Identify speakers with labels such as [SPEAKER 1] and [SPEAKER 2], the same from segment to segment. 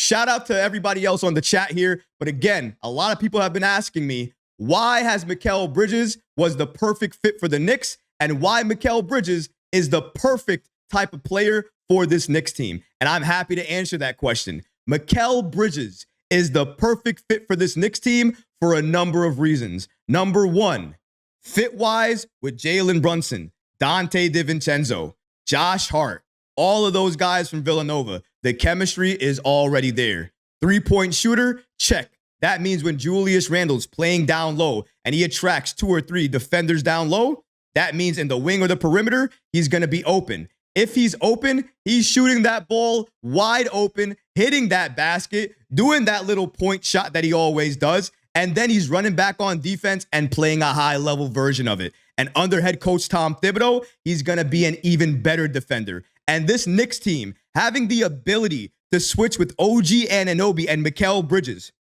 [SPEAKER 1] Shout out to everybody else on the chat here. But again, a lot of people have been asking me, why has Mikal Bridges was the perfect fit for the Knicks and why Mikal Bridges is the perfect type of player for this Knicks team? And I'm happy to answer that question. Mikal Bridges is the perfect fit for this Knicks team for a number of reasons. Number one, fit-wise with Jalen Brunson, Dante DiVincenzo, Josh Hart, all of those guys from Villanova. The chemistry is already there. Three-point shooter, check. That means when Julius Randle's playing down low and he attracts 2 or 3 defenders down low, that means in the wing or the perimeter, he's going to be open. If he's open, he's shooting that ball wide open, hitting that basket, doing that little point shot that he always does, and then he's running back on defense and playing a high-level version of it. And under head coach Tom Thibodeau, he's going to be an even better defender. And this Knicks team, having the ability to switch with OG Anunoby and Mikal Bridges.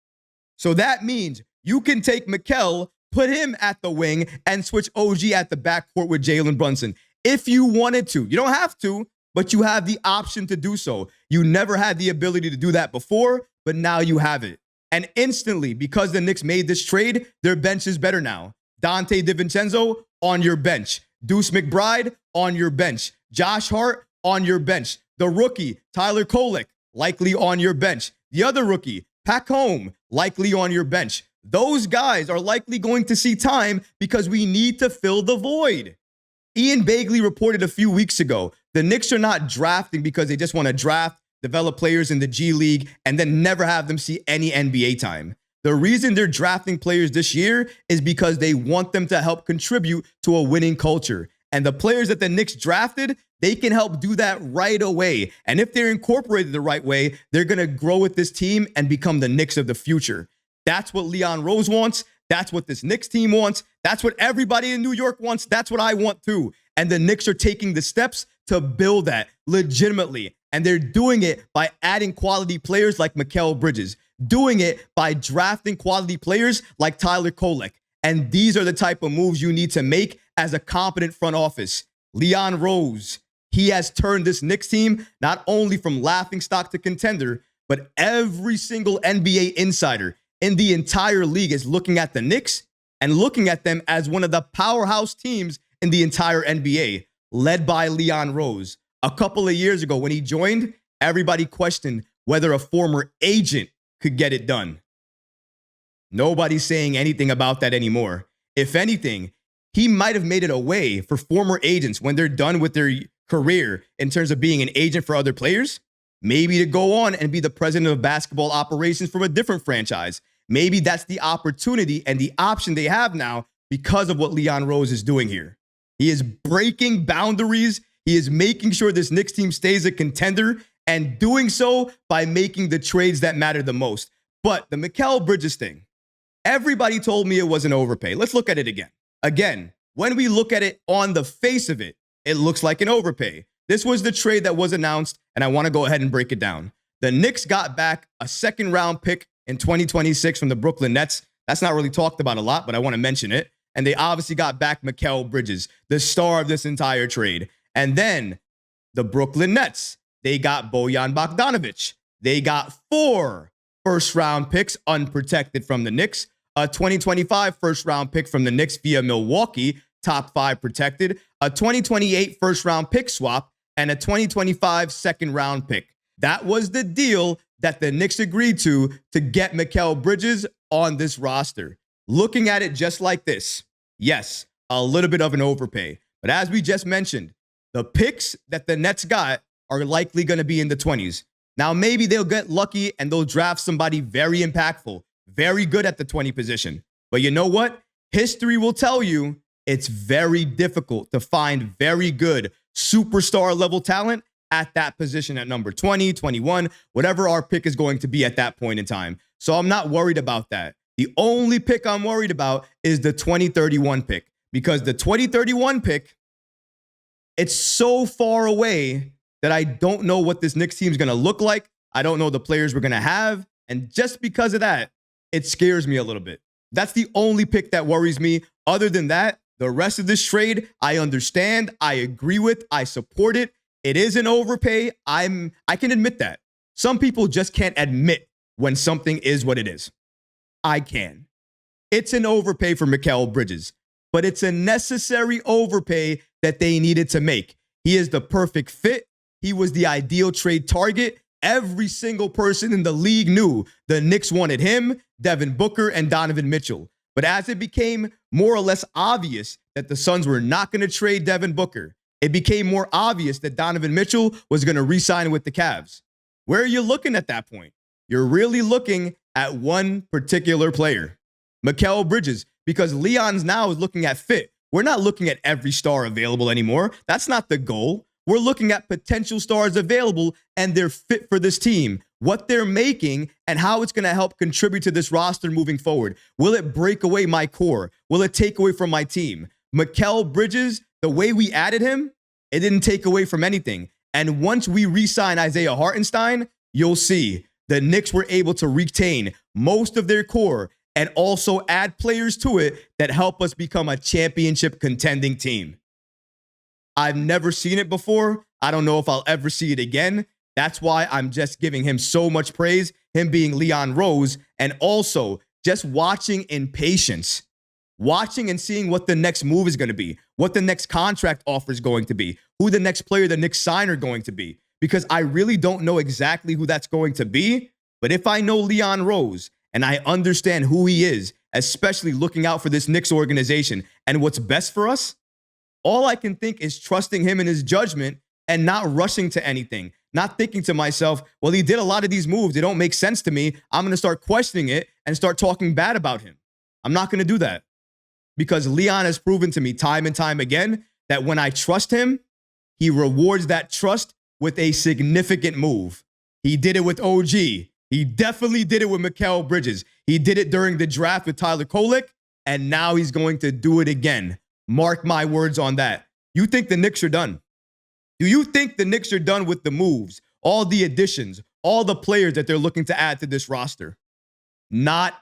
[SPEAKER 1] So that means you can take Mikal, put him at the wing, and switch OG at the backcourt with Jalen Brunson. If you wanted to. You don't have to, but you have the option to do so. You never had the ability to do that before, but now you have it. And instantly, because the Knicks made this trade, their bench is better now. Dante DiVincenzo on your bench. Deuce McBride on your bench. Josh Hart on your bench. The rookie, Tyler Kolek, likely on your bench. The other rookie, Pack Home, likely on your bench. Those guys are likely going to see time because we need to fill the void. Ian Bagley reported a few weeks ago, the Knicks are not drafting because they just want to draft, develop players in the G League, and then never have them see any NBA time. The reason they're drafting players this year is because they want them to help contribute to a winning culture. And the players that the Knicks drafted, they can help do that right away. And if they're incorporated the right way, they're going to grow with this team and become the Knicks of the future. That's what Leon Rose wants. That's what this Knicks team wants. That's what everybody in New York wants. That's what I want too. And the Knicks are taking the steps to build that legitimately. And they're doing it by adding quality players like Mikal Bridges, doing it by drafting quality players like Tyler Kolek. And these are the type of moves you need to make as a competent front office. Leon Rose, he has turned this Knicks team not only from laughingstock to contender, but every single NBA insider in the entire league is looking at the Knicks and looking at them as one of the powerhouse teams in the entire NBA, led by Leon Rose. A couple of years ago when he joined, everybody questioned whether a former agent could get it done. Nobody's saying anything about that anymore. If anything, he might have made it a way for former agents when they're done with their career in terms of being an agent for other players, maybe to go on and be the president of basketball operations from a different franchise. Maybe that's the opportunity and the option they have now because of what Leon Rose is doing here. He is breaking boundaries. He is making sure this Knicks team stays a contender and doing so by making the trades that matter the most. But the Mikal Bridges thing, everybody told me it was an overpay. Let's look at it again. Again, when we look at it on the face of it, it looks like an overpay. This was the trade that was announced, and I want to go ahead and break it down. The Knicks got back a second-round pick in 2026 from the Brooklyn Nets. That's not really talked about a lot, but I want to mention it. And they obviously got back Mikal Bridges, the star of this entire trade. And then the Brooklyn Nets, they got Bojan Bogdanovic. They got 4 first-round picks unprotected from the Knicks, a 2025 first-round pick from the Knicks via Milwaukee, top 5 protected, a 2028 first-round pick swap, and a 2025 second-round pick. That was the deal that the Knicks agreed to get Mikal Bridges on this roster. Looking at it just like this, yes, a little bit of an overpay. But as we just mentioned, the picks that the Nets got are likely going to be in the 20s. Now, maybe they'll get lucky and they'll draft somebody very impactful, very good at the 20 position. But you know what? History will tell you it's very difficult to find very good superstar level talent at that position at number 20, 21, whatever our pick is going to be at that point in time. So I'm not worried about that. The only pick I'm worried about is the 2031 pick, because the 2031 pick, it's so far away that I don't know what this Knicks team is going to look like. I don't know the players we're going to have. And just because of that, it scares me a little bit. That's the only pick that worries me. Other than that, the rest of this trade, I understand, I agree with, I support it. It is an overpay. I can admit that. Some people just can't admit when something is what it is. I can. It's an overpay for Mikal Bridges, but it's a necessary overpay that they needed to make. He is the perfect fit. He was the ideal trade target. Every single person in the league knew the Knicks wanted him, Devin Booker, and Donovan Mitchell. But as it became more or less obvious that the Suns were not going to trade Devin Booker, it became more obvious that Donovan Mitchell was going to re-sign with the Cavs. Where are you looking at that point? You're really looking at one particular player, Mikal Bridges, because Leon's now is looking at fit. We're not looking at every star available anymore. That's not the goal. We're looking at potential stars available and their fit for this team, what they're making, and how it's going to help contribute to this roster moving forward. Will it break away my core? Will it take away from my team? Mikal Bridges, the way we added him, it didn't take away from anything. And once we re-sign Isaiah Hartenstein, you'll see the Knicks were able to retain most of their core and also add players to it that help us become a championship contending team. I've never seen it before. I don't know if I'll ever see it again. That's why I'm just giving him so much praise, him being Leon Rose, and also just watching in patience, watching and seeing what the next move is going to be, what the next contract offer is going to be, who the next player the Knicks sign are going to be, because I really don't know exactly who that's going to be. But if I know Leon Rose and I understand who he is, especially looking out for this Knicks organization and what's best for us, all I can think is trusting him in his judgment and not rushing to anything, not thinking to myself, well, he did a lot of these moves. They don't make sense to me. I'm going to start questioning it and start talking bad about him. I'm not going to do that because Leon has proven to me time and time again that when I trust him, he rewards that trust with a significant move. He did it with OG. He definitely did it with Mikal Bridges. He did it during the draft with Tyler Kolek, and now he's going to do it again. Mark my words on that. You think the Knicks are done? Do you think the Knicks are done with the moves, all the additions, all the players that they're looking to add to this roster? Not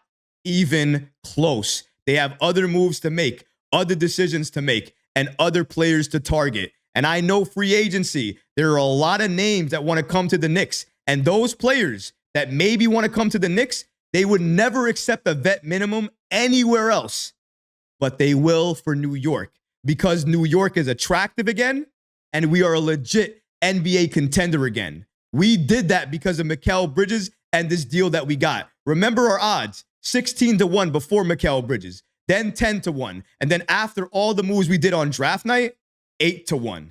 [SPEAKER 1] even close. They have other moves to make, other decisions to make, and other players to target. And I know free agency, there are a lot of names that want to come to the Knicks. And those players that maybe want to come to the Knicks, they would never accept a vet minimum anywhere else. But they will for New York because New York is attractive again and we are a legit NBA contender again. We did that because of Mikal Bridges and this deal that we got. Remember our odds, 16-1 before Mikal Bridges, then 10-1. And then after all the moves we did on draft night, 8-1.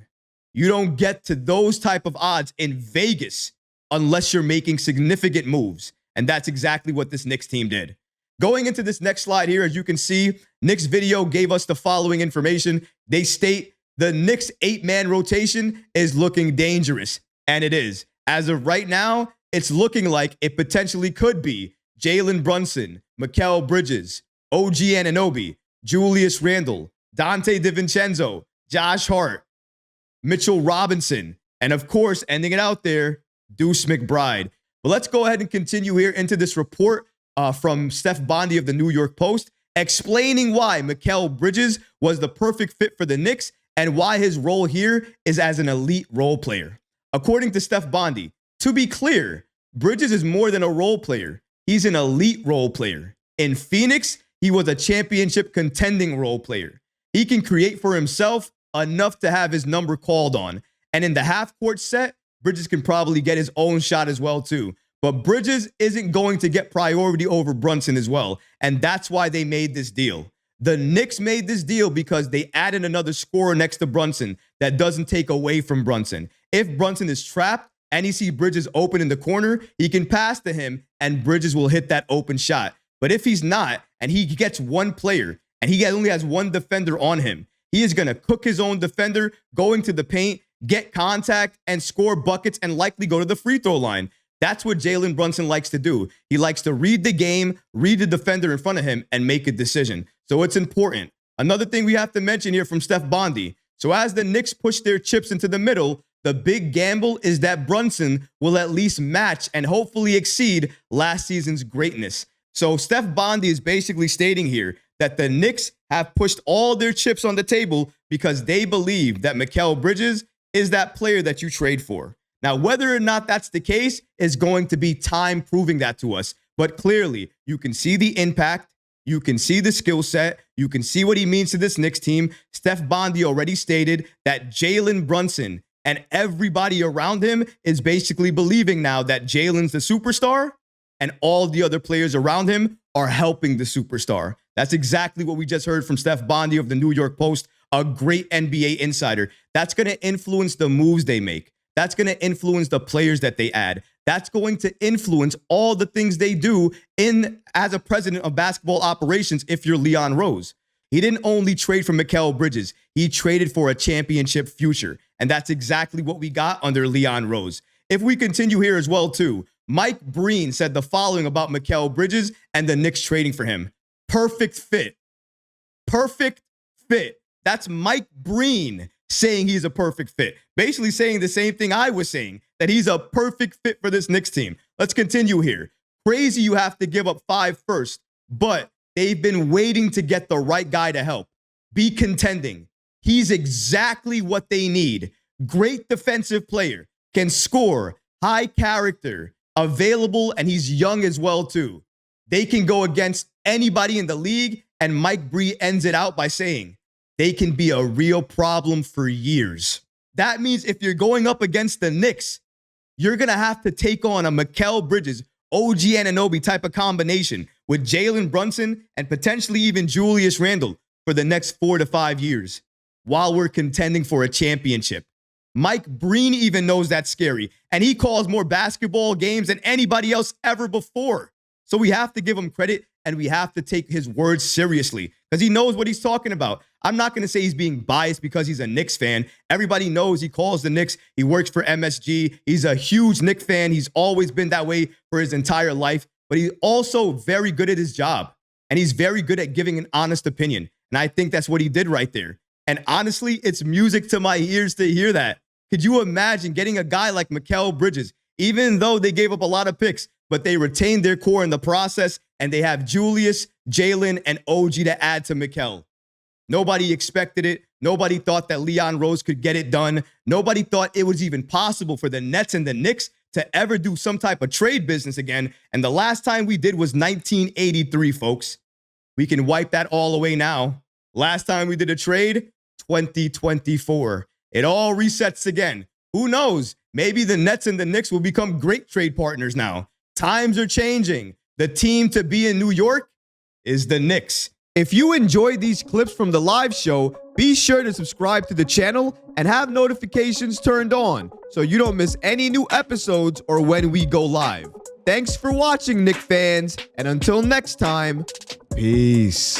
[SPEAKER 1] You don't get to those type of odds in Vegas unless you're making significant moves. And that's exactly what this Knicks team did. Going into this next slide here, as you can see, Knicks video gave us the following information. They state the Knicks 8-man rotation is looking dangerous, and it is. As of right now, it's looking like it potentially could be Jalen Brunson, Mikal Bridges, OG Anunoby, Julius Randle, Dante DiVincenzo, Josh Hart, Mitchell Robinson, and of course, ending it out there, Deuce McBride. But let's go ahead and continue here into this report from Steph Bondy of the New York Post, explaining why Mikal Bridges was the perfect fit for the Knicks and why his role here is as an elite role player. According to Steph Bondy, to be clear, Bridges is more than a role player. He's an elite role player. In Phoenix, he was a championship contending role player. He can create for himself enough to have his number called on. And in the half-court set, Bridges can probably get his own shot as well, too. But Bridges isn't going to get priority over Brunson as well. And that's why they made this deal. The Knicks made this deal because they added another scorer next to Brunson that doesn't take away from Brunson. If Brunson is trapped and he sees Bridges open in the corner, he can pass to him and Bridges will hit that open shot. But if he's not and he gets one player and he only has one defender on him, he is going to cook his own defender, go into the paint, get contact, and score buckets and likely go to the free throw line. That's what Jalen Brunson likes to do. He likes to read the game, read the defender in front of him, and make a decision. So it's important. Another thing we have to mention here from Steph Bondy. So as the Knicks push their chips into the middle, the big gamble is that Brunson will at least match and hopefully exceed last season's greatness. So Steph Bondy is basically stating here that the Knicks have pushed all their chips on the table because they believe that Mikal Bridges is that player that you trade for. Now, whether or not that's the case is going to be time proving that to us. But clearly, you can see the impact. You can see the skill set. You can see what he means to this Knicks team. Steph Bondy already stated that Jalen Brunson and everybody around him is basically believing now that Jalen's the superstar and all the other players around him are helping the superstar. That's exactly what we just heard from Steph Bondy of the New York Post, a great NBA insider. That's going to influence the moves they make. That's going to influence the players that they add. That's going to influence all the things they do as a president of basketball operations if you're Leon Rose. He didn't only trade for Mikal Bridges. He traded for a championship future. And that's exactly what we got under Leon Rose. If we continue here as well, too, Mike Breen said the following about Mikal Bridges and the Knicks trading for him. Perfect fit. Perfect fit. That's Mike Breen saying he's a perfect fit. Basically saying the same thing I was saying, that he's a perfect fit for this Knicks team. Let's continue here. Crazy you have to give up 5 first, but they've been waiting to get the right guy to help. Be contending. He's exactly what they need. Great defensive player, can score, high character, available, and he's young as well too. They can go against anybody in the league, and Mike Breen ends it out by saying they can be a real problem for years. That means if you're going up against the Knicks, you're going to have to take on a Mikal Bridges, OG Anunoby type of combination with Jalen Brunson and potentially even Julius Randle for the next 4 to 5 years while we're contending for a championship. Mike Breen even knows that's scary, and he calls more basketball games than anybody else ever before. So we have to give him credit, and we have to take his words seriously because he knows what he's talking about. I'm not going to say he's being biased because he's a Knicks fan. Everybody knows he calls the Knicks. He works for MSG. He's a huge Knicks fan. He's always been that way for his entire life, but he's also very good at his job, and he's very good at giving an honest opinion. And I think that's what he did right there. And honestly, it's music to my ears to hear that. Could you imagine getting a guy like Mikal Bridges, even though they gave up a lot of picks, but they retained their core in the process, and they have Julius, Jalen, and OG to add to Mikal? Nobody expected it. Nobody thought that Leon Rose could get it done. Nobody thought it was even possible for the Nets and the Knicks to ever do some type of trade business again. And the last time we did was 1983, folks. We can wipe that all away now. Last time we did a trade, 2024. It all resets again. Who knows? Maybe the Nets and the Knicks will become great trade partners now. Times are changing. The team to be in New York is the Knicks. If you enjoyed these clips from the live show, be sure to subscribe to the channel and have notifications turned on so you don't miss any new episodes or when we go live. Thanks for watching, Knicks fans, and until next time, peace.